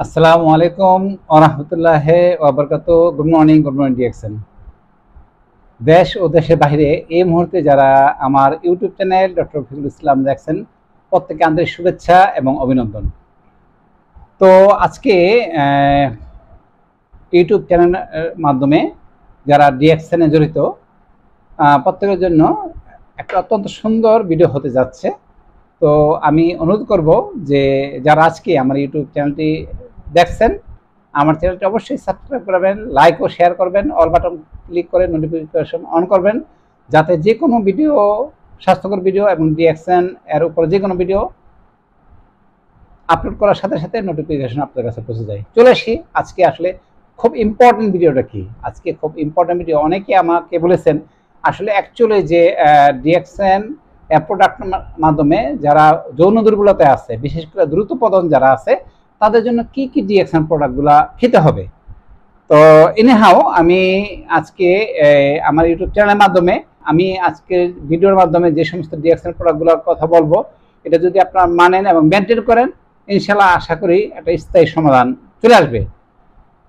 আসসালামু আলাইকুম ওয়া রাহমাতুল্লাহি ওয়া বারাকাতুহু। Good morning DXN. দেশ ও দেশের বাইরে এই মুহূর্তে যারা আমার ইউটিউব চ্যানেল ডক্টর ফজলুল ইসলাম দেখছেন, প্রত্যেককে আন্তরিক শুভেচ্ছা এবং অভিনন্দন। তো আজকে ইউটিউব চ্যানেলের মাধ্যমে যারা ডিএক্সএনে জড়িত প্রত্যেকের জন্য একটা অত্যন্ত সুন্দর ভিডিও হতে যাচ্ছে। তো আমি অনুরোধ করব যে যারা আজকে আমার ইউটিউব চ্যানেলটি দেখছেন, আমার চ্যানেলটি অবশ্যই সাবস্ক্রাইব করবেন, লাইক ও শেয়ার করবেন, অল বাটন ক্লিক করে নোটিফিকেশন অন করবেন, যাতে যে কোনো ভিডিও, স্বাস্থ্যকর ভিডিও এবং ডিএক্সএন এর উপর যে কোনো ভিডিও আপলোড করার সাথে সাথে নোটিফিকেশন আপনার কাছে পৌঁছে যায়। চলে আসি আজকে আসলে খুব ইম্পর্টেন্ট ভিডিওটা কি। আজকে খুব ইম্পর্টেন্ট ভিডিও। অনেকে আমাকে বলেছেন আসলে অ্যাকচুয়ালি যে ডিএক্সএন প্রোডাক্টের মাধ্যমে যারা যৌন দুর্বলতা আছে, বিশেষ করে দ্রুত পতন যারা আছে, তাদের জন্য কি কি ডিএক্সএন প্রোডাক্টগুলো খেতে হবে। তো এনিহাও আমি আজকে আমার ইউটিউব চ্যানেলের মাধ্যমে আমি আজকের ভিডিওর মাধ্যমে যে সমস্ত ডিএক্সএন প্রোডাক্টগুলোর কথা বলবো, এটা যদি আপনারা মানেন এবং মেনটেন করেন, ইনশাল্লাহ আশা করি একটা স্থায়ী সমাধান চলে আসবে।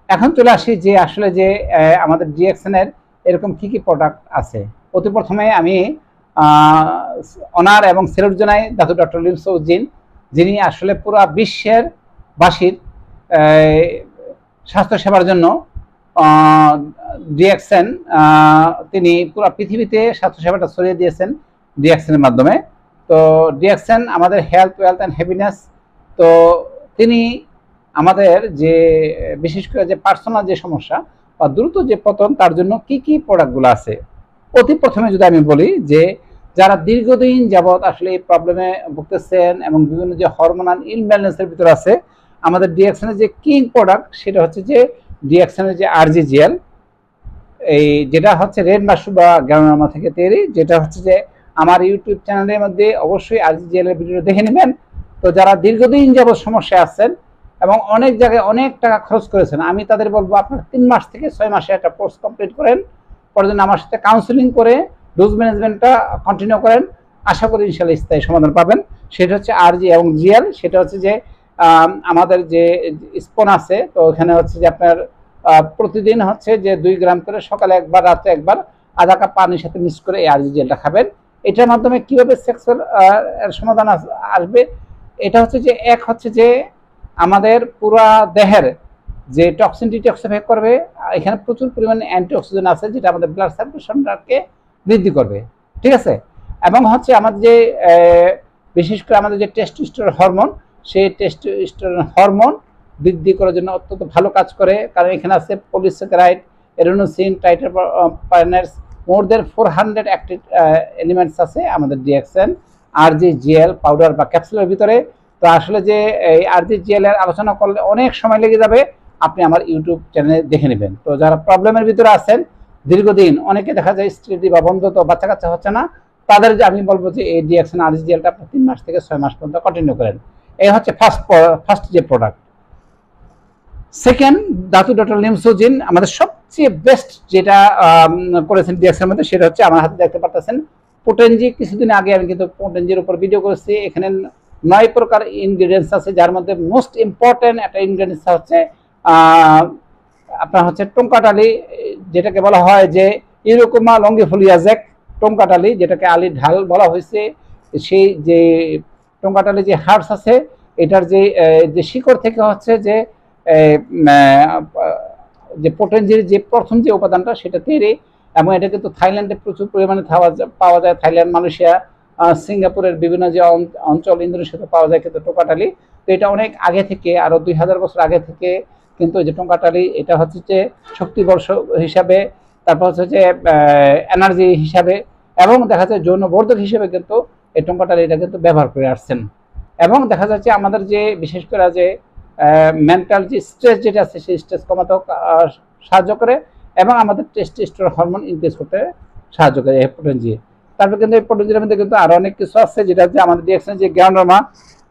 এখন চলে আসি যে আসলে যে আমাদের ডিএক্সএনের এরকম কি কি প্রোডাক্ট আছে। অতি প্রথমে আমি অনার এবং সেলুট জানাই দাদু ডক্টর লিমসউদ্দিন, যিনি আসলে পুরো বিশ্বের বাসীর স্বাস্থ্যসেবার জন্য ডিএক্সএন, তিনি পুরো পৃথিবীতে স্বাস্থ্যসেবাটা ছড়িয়ে দিয়েছেন ডিএক্সএনের মাধ্যমে। তো ডিএক্সএন আমাদের হেলথ, ওয়েলথ অ্যান্ড হ্যাপিনেস। তো তিনি আমাদের যে বিশেষ করে যে পার্সোনাল যে সমস্যা বা দ্রুত যে পতন, তার জন্য কি কি প্রোডাক্টগুলো আছে। অতি প্রথমে যদি আমি বলি যে যারা দীর্ঘদিন যাবৎ আসলে এই প্রবলেমে ভুগতেছেন এবং বিভিন্ন যে হরমোনাল ইমব্যালেন্সের ভিতরে আছে, আমাদের ডিএক্সএনের যে কিং প্রোডাক্ট সেটা হচ্ছে যে ডিএক্সএনের যে আরজিজিএল, এই যেটা হচ্ছে রেড মাশরুম বা গ্রানোলামা থেকে তৈরি, যেটা হচ্ছে যে আমার ইউটিউব চ্যানেলের মধ্যে অবশ্যই আরজিজিএল এর ভিডিও দেখে নেবেন। তো যারা দীর্ঘদিন যাবৎ সমস্যায় আছেন এবং অনেক জায়গায় অনেক টাকা খরচ করেছেন, আমি তাদের বলবো আপনার 3 মাস থেকে 6 মাসে একটা কোর্স কমপ্লিট করেন, পরে দিন আমার সাথে কাউন্সিলিং করে ডোজ ম্যানেজমেন্টটা কন্টিনিউ করেন। আশা করি ইনশাল্লাহ স্থায়ী সমাধান পাবেন। সেটা হচ্ছে আরজি এবং জিএল। সেটা হচ্ছে যে আমাদের যে স্পন আছে, তো ওখানে হচ্ছে যে আপনার প্রতিদিন হচ্ছে যে 2 গ্রাম করে সকালে একবার, রাতে একবার, আধা কাপ পানির সাথে মিক্স করে এই আরজি জেলটা খাবেন। এটার মাধ্যমে কিভাবে সেক্সুয়াল সমাধান আসবে, এটা হচ্ছে যে এক হচ্ছে যে আমাদের পুরা দেহের যে টক্সিন ডিটক্সিফাই করবে। এখানে প্রচুর পরিমাণে অ্যান্টিঅক্সিডেন্ট আছে, যেটা আমাদের ব্লাড সার্কুলেশনটাকে বৃদ্ধি করবে, ঠিক আছে। এবং হচ্ছে আমাদের যে বিশেষ করে আমাদের যে টেস্টোস্টেরন হরমোন, সেই টেস্টোস্টেরন হরমোন বৃদ্ধি করার জন্য অত্যন্ত ভালো কাজ করে। কারণ এখানে আছে পলিস্যাকারাইড, এডেনোসিন, ট্রাইটারপেনস, মোর দেন 400 অ্যাক্টিভ এলিমেন্টস আছে আমাদের ডিএক্সএন আরজিজিএল পাউডার বা ক্যাপসুলের ভিতরে। তো আসলে যে এই আরজিজিএল এর আলোচনা করলে অনেক সময় লেগে যাবে, আপনি আমার ইউটিউব চ্যানেলে দেখে নেবেন। তো যারা প্রবলেমের ভিতরে আছেন দীর্ঘদিন, অনেকে দেখা যায় স্ত্রী বা বন্ধুত্ব, বাচ্চা কাচ্চা হচ্ছে না, তাদের যে আমি বলবো যে এই ডিএক্সএন আরজিজিএলটা আপনি 3 মাস থেকে 6 মাস পর্যন্ত কন্টিনিউ করেন। এই হচ্ছে ফার্স্ট যে প্রোডাক্ট। সেকেন্ড, দাতু ডক্টর লিমসোজিন আমাদের সবচেয়ে বেস্ট যেটা করেছেন ডিএক্সএর মধ্যে, সেটা হচ্ছে আমার হাতে দেখতে পাচ্ছেন পোটেনজি। কিছুদিন আগে আমি কিন্তু পোটেনজির উপর ভিডিও করেছি। এখানে 9 প্রকার ইনগ্রেডিয়েন্টস আছে, যার মধ্যে মোস্ট ইম্পর্টেন্ট একটা ইনগ্রেডিয়েন্টস হচ্ছে আপনার হচ্ছে টঙ্কাটালি, যেটাকে বলা হয় যে ইউরোকোমা লঙ্গিফোলিয়াজেক টঙ্কাটালি, যেটাকে আলির ঢাল বলা হয়েছে। সেই যে টঙ্কাটালি যে হার্বস আছে, এটার যে শিকড় থেকে হচ্ছে যে পোটেনজির যে প্রথম যে উপাদানটা সেটা তৈরি। এবং এটা কিন্তু থাইল্যান্ডে প্রচুর পরিমাণে পাওয়া যায়। থাইল্যান্ড, মালয়েশিয়া, সিঙ্গাপুরের বিভিন্ন যে অঞ্চল, ইন্দোনেশিয়াতে পাওয়া যায় কিন্তু টোকাটালি। তো এটা অনেক আগে থেকে, আরো 2000 বছর আগে থেকে কিন্তু এই যে টোকাটালি, এটা হচ্ছে যে শক্তিবর্ষ হিসাবে, তারপর হচ্ছে যে এনার্জি হিসাবে, এবং দেখা যায় যৌনবর্ধক হিসেবে কিন্তু এই টোকাটালি এটা কিন্তু ব্যবহার করে আসছেন। এবং দেখা যাচ্ছে আমাদের যে বিশেষ করে যে মেন্টাল যে স্ট্রেস যেটা আছে, সেই স্ট্রেস কমাতেও সাহায্য করে এবং আমাদের টেস্টোস্টেরন হরমোন ইনক্রিজ করতে সাহায্য করে এই পোটেনজি। তারপর কিন্তু এই পোটেনজির মধ্যে কিন্তু আরো অনেক কিছু আছে, যেটা হচ্ছে আমাদের ডিএক্সএন যে গ্যানোডার্মা,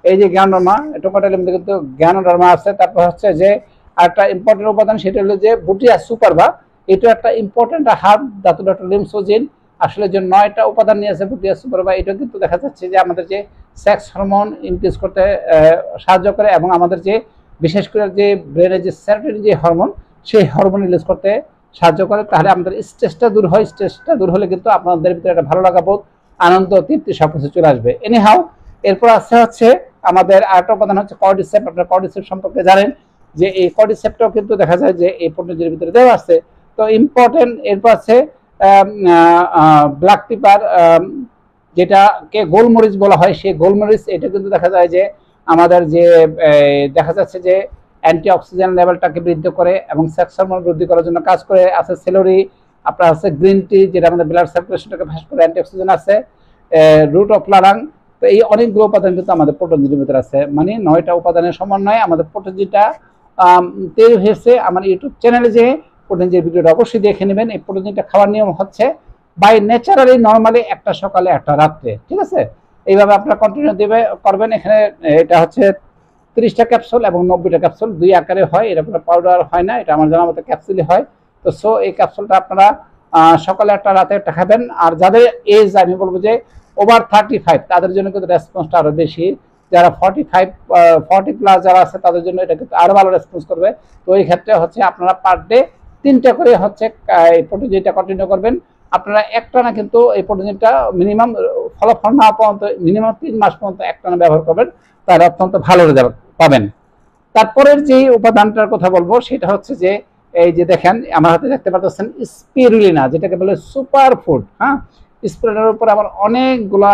এই যে গ্যানোডার্মা টোকাটালের মধ্যে কিন্তু গ্যানোডার্মা আছে। তারপর হচ্ছে যে আরেকটা ইম্পর্টেন্ট উপাদান, সেটা হলো যে বুটিয়া সুপারবা। এটা একটা ইম্পর্টেন্ট হার্ব, দাতু ডক্টর লিমসোজিন আসলে যে 9টা উপাদান নিয়ে আছে বুটিয়া সুপারবা। এটা কিন্তু দেখা যাচ্ছে যে আমাদের যে সেক্স হরমোন ইনক্রিজ করতে সাহায্য করে এবং আমাদের যে বিশেষ করে যে ব্রেনের যে সেরোটোনিন যে হরমোন, সেই হরমোন রিলিজ করতে সাহায্য করে। তাহলে আমাদের স্ট্রেসটা দূর হয়। স্ট্রেসটা দূর হলে কিন্তু আপনাদের ভিতরে একটা ভালো লাগা বোধ, আনন্দ, তৃপ্তি সবকিছু চলে আসবে। এনিহাউ, এরপর আছে হচ্ছে আমাদের আরেকটা উপাদান হচ্ছে কর্ডিসেপ্ট। আপনারা কর্ডিসেপ্ট সম্পর্কে জানেন যে এই কর্ডিসেপ্টটাও কিন্তু দেখা যায় যে এই পণ্যের ভিতরে দেওয়া আছে। তো ইম্পর্টেন্ট এরপর আছে ব্ল্যাক পেপার, যেটাকে গোলমরিচ বলা হয়, সেই গোলমরিচ এটা কিন্তু দেখা যায় যে আমাদের যে দেখা যাচ্ছে যে অ্যান্টি অক্সিজেন লেভেলটাকে বৃদ্ধি করে এবং সেক্স হরমোন বৃদ্ধি করার জন্য কাজ করে। আছে সেলরি, আপনার আছে গ্রিন টি, যেটা আমাদের ব্লাড সার্কুলেশনটাকে ফাস্ট করে, অ্যান্টি অক্সিজেন আছে, রুট অফ লারাং। তো এই অনেকগুলো উপাদান কিন্তু আমাদের পটঞ্জলির ভিতরে আছে, মানে 9টা উপাদানের সমন্বয়ে আমাদের পটঞ্জলিটা তৈরি হয়েছে। আমার ইউটিউব চ্যানেলে যে পটঞ্জলির ভিডিওটা অবশ্যই দেখে নেবেন। এই পটঞ্জলিটা খাওয়ার নিয়ম হচ্ছে বাই ন্যাচারালি নর্মালি একটা সকালে একটা রাত্রে, ঠিক আছে? এইভাবে আপনারা কন্টিনিউ করবেন। এখানে এটা হচ্ছে 30টা ক্যাপসুল এবং 90টা ক্যাপসুল, 2 আকারে হয়। এটা কোনো পাউডার হয় না, এটা আমার জানা মতো ক্যাপসুলই হয়। তো সো এই ক্যাপসুলটা আপনারা সকালে একটা রাতে একটা খাবেন। আর যাদের এজ আমি বলবো যে ওভার 35 তাদের জন্য কিন্তু রেসপন্সটা আরো বেশি। যারা 40 প্লাস যারা আছে তাদের জন্য এটা কিন্তু আরো ভালো রেসপন্স করবে। তো এই ক্ষেত্রে হচ্ছে আপনারা পার ডে 3টা করে হচ্ছে এই প্রোটিনটা কন্টিনিউ করবেন। আপনারা একটানা কিন্তু এই প্রোটিনটা মিনিমাম ফলাফল না পর্যন্ত মিনিমাম 3 মাস পর্যন্ত একটানা ব্যবহার করবেন, তার অত্যন্ত ভালো রেজাল্ট পাবেন। তারপরের যে উপাদানটার কথা বলবো সেটা হচ্ছে যে এই যে দেখেন আমার হাতে দেখতে পাচ্ছেন স্পিরুলিনা, যেটাকে বলে সুপার ফুড। হ্যাঁ, স্পিরুলিনার উপর আমার অনেকগুলা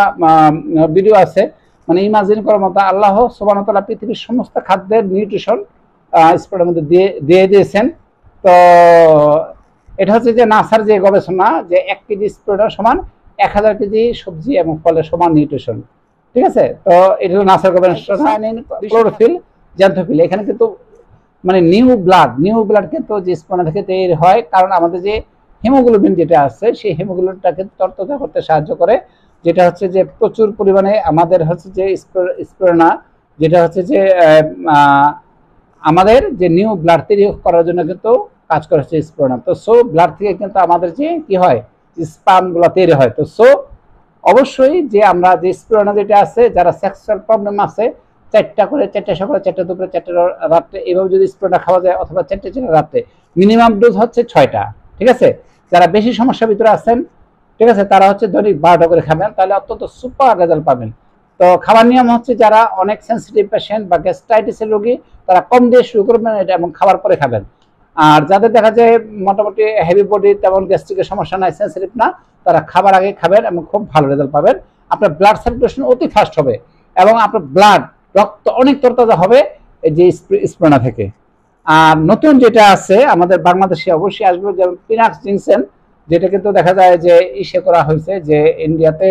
ভিডিও আছে, মানে ইমাজিন করার মতো। আল্লাহ সুবহানাহু ওয়া তাআলা পৃথিবীর সমস্ত খাদ্যের নিউট্রিশন স্পিরুলিনার মধ্যে দিয়ে দিয়েছেন। তো এটা হচ্ছে যে নাসার যে গবেষণা যে 1 কেজি স্পিরুলিনা সমান 1000 কেজি সবজি এবং ফলের সমান নিউট্রিশন, ঠিক আছে? তো এটা হলো নাসার গবেষণা। ক্লোরোফিল, জ্যান্থোফিল, এখানে কিন্তু মানে নিউ ব্লাড কিন্তু যে স্পিরুলিনা থেকে তৈরি হয়, কারণ আমাদের যে হিমোগ্লোবিন যেটা আছে সেই হিমোগ্লোবিনটাকে তরতাজা করতে সাহায্য করে, যেটা হচ্ছে যে প্রচুর পরিমাণে আমাদের হচ্ছে যে স্পিরুলিনা, যেটা হচ্ছে যে আমাদের যে নিউ ব্লাড তৈরি করার জন্য কিন্তু কাজ করে হচ্ছে স্পিরুলিনা। তো সো ব্লাড থেকে কিন্তু আমাদের যে কি হয়, স্পার্মগুলো তৈরি হয়। তো সো অবশ্যই যে আমরা যে স্পিরুলিনা যেটা আছে, যারা সেক্সুয়াল প্রবলেম আছে, 4টা করে, 4টা সকালে, 4টা দুপুরে, 4টা রাত্রে, এইভাবে যদি স্পিরুলিনা খাওয়া যায়, অথবা 4টা রাত্রে, মিনিমাম ডোজ হচ্ছে 6টা, ঠিক আছে? যারা বেশি সমস্যার ভিতরে আছেন, ঠিক আছে, তারা হচ্ছে দৈনিক 12টা করে খাবেন, তাহলে অত্যন্ত সুপার রেজাল্ট পাবেন। তো খাবার নিয়ম হচ্ছে যারা অনেক সেন্সিটিভ পেশেন্ট বা গ্যাস্ট্রাইটিসের রোগী, তারা কম দিয়ে শুরু করবেন এটা এবং খাবার পরে খাবেন। আর যাদের দেখা যায় মোটামুটি হেভি বডি, তেমন গ্যাস্ট্রিকের সমস্যা নাই, সেন্সিটিভ না, তারা খাবার আগে খাবেন এবং খুব ভালো রেজাল্ট পাবেন। আপনার ব্লাড সার্কুলেশন অতি ফাস্ট হবে এবং আপনার রক্ত অনেক তরতাজা হবে এই যে স্পিরুলিনা থেকে। আর নতুন যেটা আছে আমাদের বাংলাদেশে অবশ্যই আসবে, যেমন পিনাক্স জিনসেন, যেটা কিন্তু দেখা যায় যে ইসে করা হয়েছে যে ইন্ডিয়াতে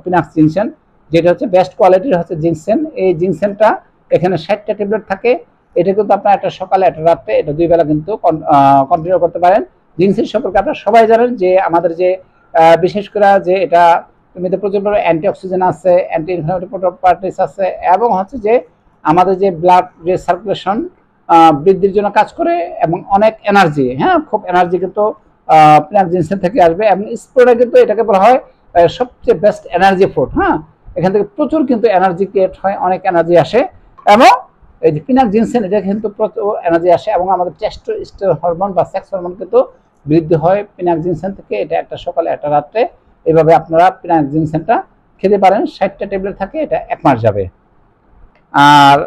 পিনাক্স জিনসেন, যেটা হচ্ছে বেস্ট কোয়ালিটির হচ্ছে জিনসেন। এই জিনসেনটা এখানে 60টা ট্যাবলেট থাকে। এটা কিন্তু আপনার একটা সকালে একটা রাত্রে, এটা 2 বেলা কিন্তু কন্টিনিউ করতে পারেন। জিনসেন সম্পর্কে আপনারা সবাই জানেন যে আমাদের যে বিশেষ করে যে এটা এমনিতে প্রচুর অ্যান্টি অক্সিজেন আছে, অ্যান্টি ইনফ্লামেটরি প্রপার্টিস আছে, এবং হচ্ছে যে আমাদের যে ব্লাড যে সার্কুলেশন বৃদ্ধির জন্য কাজ করে এবং অনেক এনার্জি, হ্যাঁ, খুব এনার্জি কিন্তু পিনাক্স জিনসেন থেকে আসবে। এবং স্পিরুলিনা কিন্তু এটাকে বলা হয় সবচেয়ে বেস্ট এনার্জি ফুড। হ্যাঁ, এখান থেকে প্রচুর কিন্তু এনার্জি ক্রিয়েট হয়, অনেক এনার্জি আসে। এবং এই যে পিনাক্স জিনসেন, এটা কিন্তু প্রচুর এনার্জি আসে এবং আমাদের টেস্টোস্টেরন হরমোন বা সেক্স হরমোন কিন্তু বৃদ্ধি হয় পিনাক্স জিনসেন থেকে। এটা একটা সকালে একটা রাত্রে, এইভাবে আপনারা পিনাক্স জিনসেনটা খেতে পারেন। 60টা ট্যাবলেট থাকে, এটা 1 মাস যাবে। আর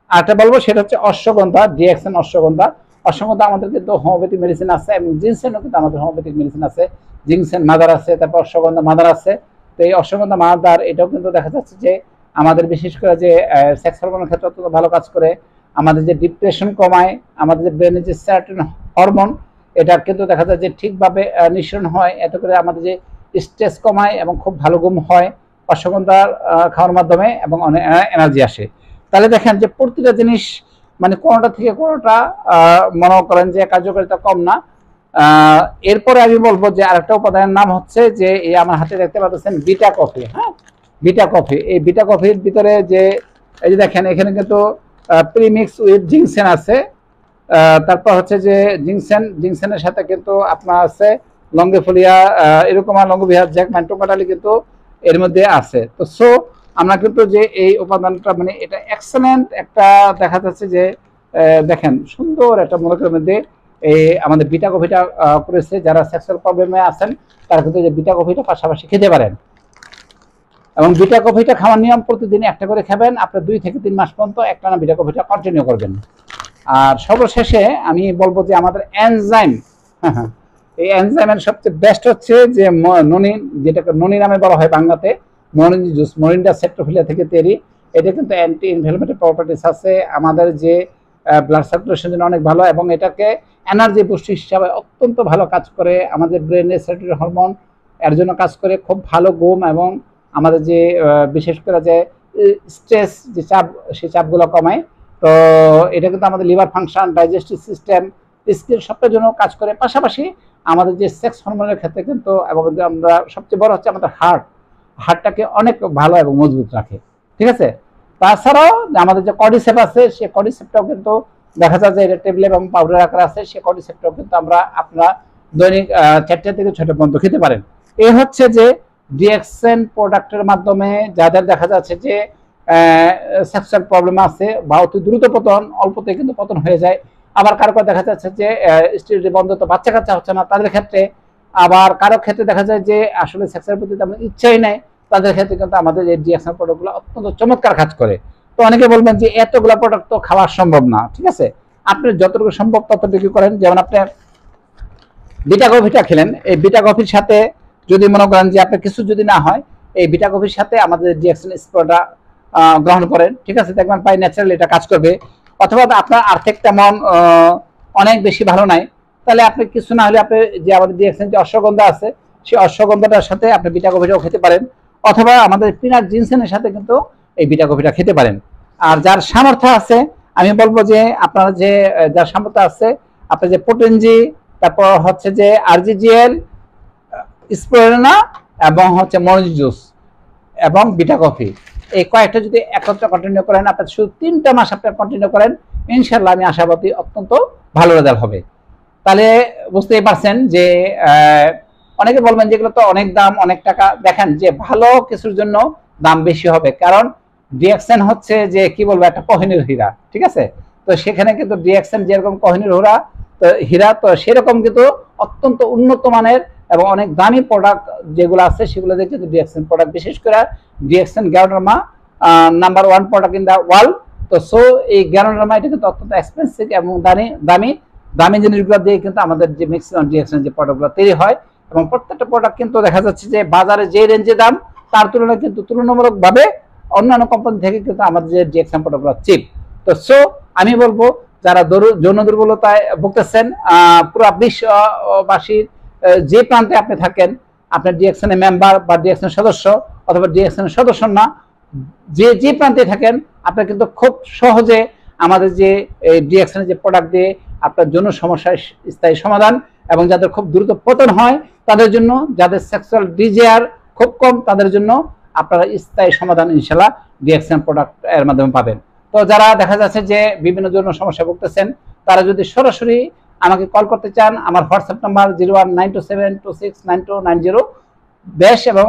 আরেকটা বলবো সেটা হচ্ছে অশ্বগন্ধা, ডিএক্সএন অশ্বগন্ধা। অশ্বগন্ধা আমাদের কিন্তু হোমিওপ্যাথিক মেডিসিন আছে এবং জিনসেনও কিন্তু আমাদের হোমিওপ্যাথিক মেডিসিন আছে। জিনসেন মাদার আছে, তারপর অশ্বগন্ধা মাদার আছে। তো এই অশ্বগন্ধা মাদার এটাও কিন্তু দেখা যাচ্ছে যে আমাদের বিশেষ করে যে সেক্স হরমোনের ক্ষেত্রে অত্যন্ত ভালো কাজ করে। আমাদের যে ডিপ্রেশন কমায়, আমাদের যে ব্রেনের যে সেরোটোনিন হরমোন, এটা কিন্তু দেখা যায় যে ঠিকভাবে নিঃসরণ হয়, এত করে আমাদের যে স্ট্রেস কমায় এবং খুব ভালো ঘুম হয় অশ্বগন্ধা খাওয়ার মাধ্যমে, এবং অনেক এনার্জি আসে। তাহলে দেখেন যে প্রতিটা জিনিস মানে কোনোটা থেকে কোনোটা মনে করেন যে কার্যকারিতা কম না। এরপরে আমি বলবো যে আরেকটা উপাদানের নাম হচ্ছে যে এই আমার হাতে দেখতে পাচ্ছেন বিটা কফি। হ্যাঁ, বিটা কফি, এই বিটা কফির ভিতরে যে এই যে দেখেন এখানে কিন্তু প্রিমিক্স উইথ জিনসেন আছে। তারপর হচ্ছে যে জিনসেনের সাথে কিন্তু আপনার আছে লঙ্গিফোলিয়া, এরকম লঙ্গোভিয়া, জ্যাকম্যান, টোকাটালি কিন্তু এর মধ্যে আছে। তো সো আমরা কিন্তু যে এই উপাদানটা মানে এটা এক্সেলেন্ট একটা দেখা যাচ্ছে যে দেখেন সুন্দর একটা মনে করেন মধ্যে এই আমাদের বিটা কফিটা করেছে। যারা সেক্সুয়াল প্রবলেমে আছেন তারা কিন্তু যে বিটা কফিটা পাশাপাশি খেতে পারেন, এবং বিটা কফিটা খাওয়ার নিয়ম প্রতিদিন একটা করে খাবেন। আপনি 2 থেকে 3 মাস পর্যন্ত একটানা বিটা কফিটা কন্টিনিউ করবেন। আর সর্বশেষে আমি বলবো যে আমাদের এনজাইম, এই এনজাইমের সবচেয়ে বেস্ট হচ্ছে যে ননিন, যেটাকে ননি নামে বলা হয় বাংলাতে, মরিঞ্জি জুস, মরিন্ডা সেট্রোফিলিয়া থেকে তৈরি। এটা কিন্তু অ্যান্টি ইনফ্লামেটরি প্রপার্টিস আছে, আমাদের যে ব্লাড সার্কুলেশনের জন্য অনেক ভালো, এবং এটাকে এনার্জি পুষ্টি হিসাবে অত্যন্ত ভালো কাজ করে। আমাদের ব্রেনের সেরোটোনিন হরমোন এর জন্য কাজ করে, খুব ভালো ঘুম, এবং আমাদের যে বিশেষ করে যে স্ট্রেস যে চাপ, সেই চাপগুলো কমায়। তো এটা কিন্তু আমাদের liver function, digestive system, skin সবটার জন্য কাজ করে। পাশাপাশি আমাদের যে সেক্স হরমোনের ক্ষেত্রে কিন্তু, এবং আমরা সবচেয়ে বড় হচ্ছে আমাদের হার্টটাকে অনেক ভালো এবং মজবুত রাখে, ঠিক আছে। তাছাড়াও আমাদের যে কর্ডিসেপ আছে, সেই কর্ডিসেপটাও কিন্তু দেখা যায় যে এটা টেবলেট এবং পাউডার আকার আছে, সেই কর্ডিসেপটাও কিন্তু আপনারা দৈনিক 4টা থেকে 6টা পর্যন্ত খেতে পারেন। এই হচ্ছে যে ডিএক্সএন প্রোডাক্টের মাধ্যমে যাদের দেখা যাচ্ছে যে সেক্সুয়াল প্রবলেম আছে বা অতি দ্রুত পতন, অল্পতে কিন্তু পতন হয়ে যায়। আবার কারো দেখা যাচ্ছে যে স্ত্রী বন্ধ, তো বাচ্চা কাচ্চা হচ্ছে না তাদের ক্ষেত্রে। আবার কারো ক্ষেত্রে দেখা যায় যে আসলে সেক্সের প্রতি তেমন ইচ্ছাই নাই, তাদের ক্ষেত্রে কিন্তু আমাদের এই ডিএক্সএন প্রোডাক্টগুলো অত্যন্ত চমৎকার কাজ করে। তো অনেকে বলবেন যে এতগুলো প্রোডাক্ট তো খাওয়া সম্ভব না, ঠিক আছে, আপনি যতটুকু সম্ভব ততটুকু করেন। যেমন আপনি বিটা কফিটা খেলেন, এই বিটা কফির সাথে যদি মনে করেন যে আপনার কিছু যদি না হয়, এই বিটা কফির সাথে আমাদের ডিএক্সএন স্প্রেটা গ্রহণ করেন, ঠিক আছে, দেখবেন প্রায় ন্যাচারাল এটা কাজ করবে। অথবা আপনার আর্থিক তেমন অনেক বেশি ভালো নাই, তাহলে আপনি কিছু না হলে আপনি যে আমাদের ডিএক্সএন যে অশ্বগন্ধা আছে, সেই অশ্বগন্ধাটার সাথে আপনি বিটা কফিটাও খেতে পারেন, অথবা আমাদের পিনাট জিনসেনের সাথে কিন্তু এই বিটা কফিটা খেতে পারেন। আর যার সামর্থ্য আছে, আমি বলবো যে আপনারা যে যার সামর্থ্য আছে, আপনার যে পোটেনজি, তারপর হচ্ছে যে আরজিজিএল, স্পিরুলিনা, এবং হচ্ছে মরিচ জুস এবং বিটা কফি, এই কয়েকটা যদি একত্রে কন্টিনিউ করেন, আপনার শুধু 3টা মাস আপনার কন্টিনিউ করেন, ইনশাল্লাহ আমি আশাবাদী অত্যন্ত ভালো রেজাল্ট হবে। তাহলে বুঝতেই পারছেন যে অনেকে বলবেন যেগুলো তো অনেক দাম, অনেক টাকা। দেখেন যে ভালো কিছুর জন্য দাম বেশি হবে, কারণ ডিএক্সএন হচ্ছে যে কি বলবো একটা কোহিনূর হীরা, ঠিক আছে। তো সেখানে কিন্তু ডিএক্সএন যেরকম কোহিনূর হীরা, তো সেরকম কিন্তু অত্যন্ত উন্নত মানের এবং অনেক দামি প্রোডাক্ট যেগুলো আছে, সেগুলো দিয়ে কিন্তু ডিএক্সএন প্রোডাক্ট, বিশেষ করে DXN Ganoderma number 1 product in the world. তো সো এই গ্যানোডার্মা এটা কিন্তু অত্যন্ত এক্সপেন্সিভ এবং দামি জিনিসগুলো দিয়ে কিন্তু আমাদের যে ম্যাক্সিমাম ডিএক্সএন যে প্রোডাক্টগুলো তৈরি হয়, এবং প্রত্যেকটা প্রোডাক্ট কিন্তু দেখা যাচ্ছে যে বাজারে যে রেঞ্জে দাম, তার তুলনায় কিন্তু তুলনামূলকভাবে অন্যান্য কোম্পানি থেকে কিন্তু আমাদের যে ডিএক্সএন প্রোডাক্টগুলো চিপ। তো সো আমি বলবো যারা যৌন দুর্বলতায় ভুগতেছেন, পুরো বিশ্ববাসীর যে প্রান্তে আপনি থাকেন, আপনার ডিএক্সএন এর মেম্বার বা ডিএক্সএন সদস্য, অথবা ডিএক্সএন সদস্য না, যে প্রান্তে থাকেন, আপনার কিন্তু খুব সহজে আমাদের যে ডিএক্সএন যে প্রোডাক্ট দিয়ে আপনার জন্য সমস্যার স্থায়ী সমাধান, এবং যাদের খুব দ্রুত পতন হয় তাদের জন্য, যাদের সেক্সুয়াল ডিজায়ার খুব কম, তাদের জন্য আপনারা স্থায়ী সমাধান ইনশাল্লাহ ডিএক্সএন প্রোডাক্ট এর মাধ্যমে পাবেন। তো যারা দেখা যাচ্ছে যে বিভিন্ন জন্য সমস্যা ভুগতেছেন, তারা যদি সরাসরি আমাকে কল করতে চান, আমার হোয়াটসঅ্যাপ নাম্বার 019272699290। দেশ এবং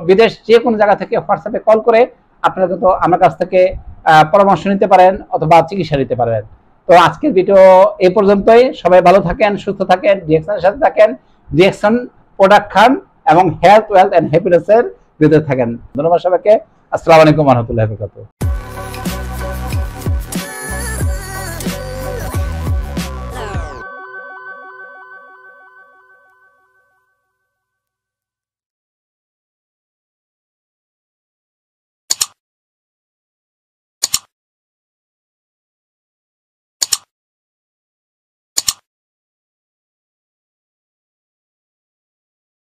বিদেশ যে কোনো জায়গা থেকে হোয়াটসঅ্যাপে কল করে আপনারা কিন্তু আমার কাছ থেকে পরামর্শ নিতে পারেন অথবা চিকিৎসা নিতে পারেন। তো আজকের ভিডিও এই পর্যন্তই। সবাই ভালো থাকেন, সুস্থ থাকেন, ডিএক্সএনের সাথে থাকেন, ডিএক্সএন প্রোডাক্ট খান, এবং হেলথ, ওয়েলথ এন্ড হ্যাপিনেসের ভিতরে থাকেন। ধন্যবাদ সবাইকে। আসসালামু আলাইকুম ওয়া রাহমাতুল্লাহি ওয়া বারাকাতুহু।